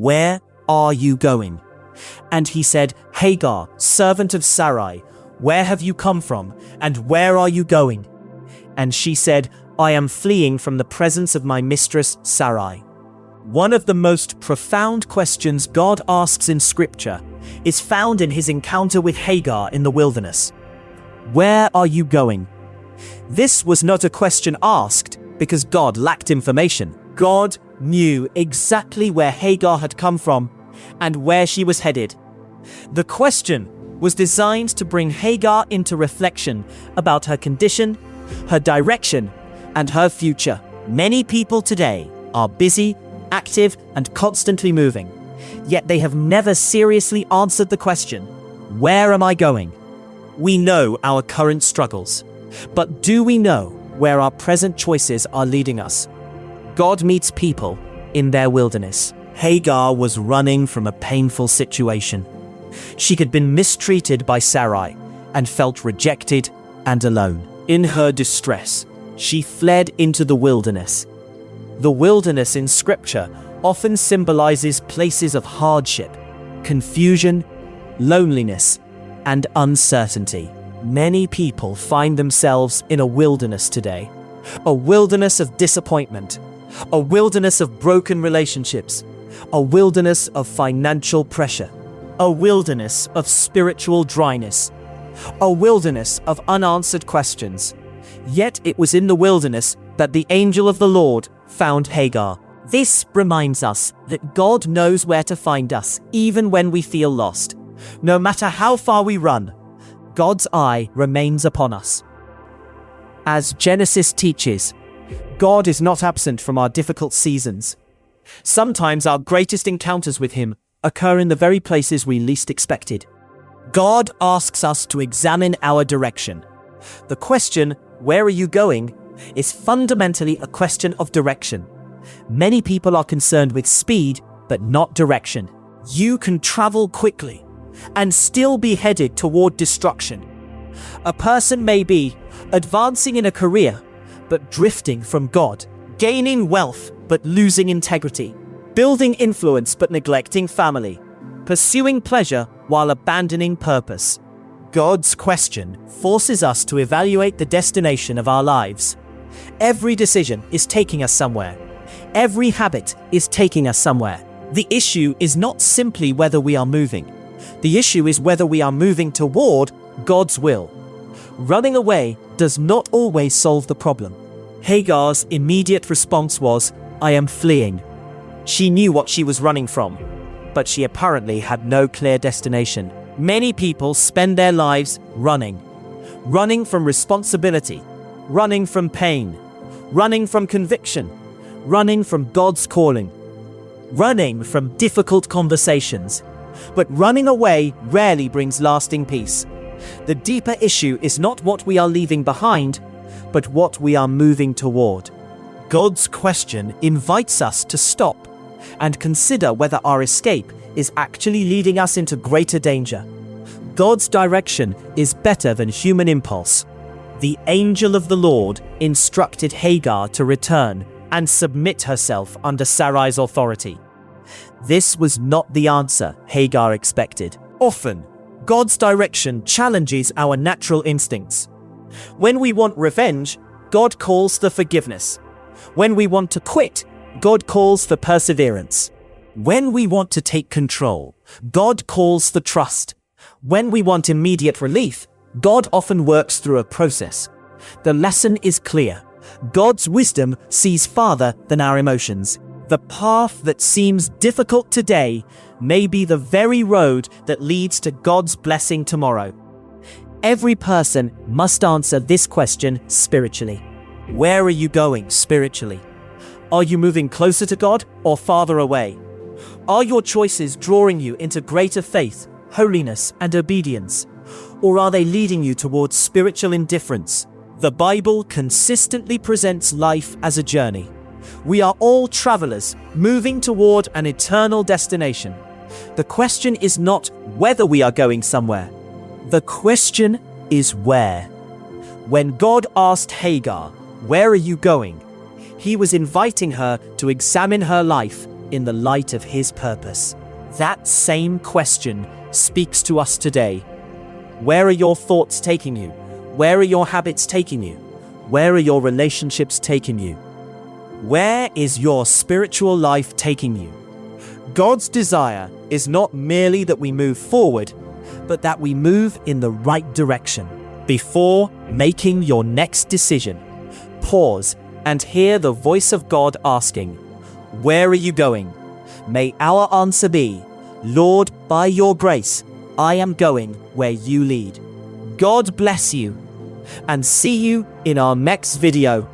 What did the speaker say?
"Where are you going?" And he said, "Hagar, servant of Sarai, where have you come from, and where are you going?" And she said, "I am fleeing from the presence of my mistress Sarai." One of the most profound questions God asks in Scripture is found in his encounter with Hagar in the wilderness. Where are you going? This was not a question asked because God lacked information. God knew exactly where Hagar had come from and where she was headed. The question was designed to bring Hagar into reflection about her condition, her direction, and her future. Many people today are busy, active, and constantly moving, yet they have never seriously answered the question, where am I going? We know our current struggles, but do we know where our present choices are leading us? God meets people in their wilderness. Hagar was running from a painful situation. She had been mistreated by Sarai and felt rejected and alone. In her distress, she fled into the wilderness. The wilderness in Scripture often symbolizes places of hardship, confusion, loneliness, and uncertainty. Many people find themselves in a wilderness today. A wilderness of disappointment, a wilderness of broken relationships, a wilderness of financial pressure, a wilderness of spiritual dryness, a wilderness of unanswered questions. Yet it was in the wilderness that the angel of the Lord found Hagar. This reminds us that God knows where to find us, even when we feel lost. No matter how far we run, God's eye remains upon us. As Genesis teaches, God is not absent from our difficult seasons. Sometimes our greatest encounters with Him occur in the very places we least expected. God asks us to examine our direction. The question, "Where are you going?" is fundamentally a question of direction. Many people are concerned with speed, but not direction. You can travel quickly and still be headed toward destruction. A person may be advancing in a career, but drifting from God, gaining wealth, but losing integrity, building influence, but neglecting family, pursuing pleasure while abandoning purpose. God's question forces us to evaluate the destination of our lives. Every decision is taking us somewhere. Every habit is taking us somewhere. The issue is not simply whether we are moving. The issue is whether we are moving toward God's will. Running away does not always solve the problem. Hagar's immediate response was, "I am fleeing." She knew what she was running from, but she apparently had no clear destination. Many people spend their lives running from responsibility, running from pain, running from conviction, running from God's calling, running from difficult conversations. But running away rarely brings lasting peace. The deeper issue is not what we are leaving behind, but what we are moving toward. God's question invites us to stop and consider whether our escape is actually leading us into greater danger. God's direction is better than human impulse. The angel of the Lord instructed Hagar to return and submit herself under Sarai's authority. This was not the answer Hagar expected. Often, God's direction challenges our natural instincts. When we want revenge, God calls for forgiveness. When we want to quit, God calls for perseverance. When we want to take control, God calls for trust. When we want immediate relief, God often works through a process. The lesson is clear. God's wisdom sees farther than our emotions. The path that seems difficult today may be the very road that leads to God's blessing tomorrow. Every person must answer this question spiritually. Where are you going spiritually? Are you moving closer to God or farther away? Are your choices drawing you into greater faith, holiness, and obedience? Or are they leading you towards spiritual indifference? The Bible consistently presents life as a journey. We are all travelers moving toward an eternal destination. The question is not whether we are going somewhere. The question is where. When God asked Hagar, "Where are you going?" He was inviting her to examine her life in the light of His purpose. That same question speaks to us today. Where are your thoughts taking you? Where are your habits taking you? Where are your relationships taking you? Where is your spiritual life taking you? God's desire is not merely that we move forward, but that we move in the right direction. Before making your next decision, pause and hear the voice of God asking, "Where are you going?" May our answer be, "Lord, by your grace, I am going where you lead." God bless you, and see you in our next video.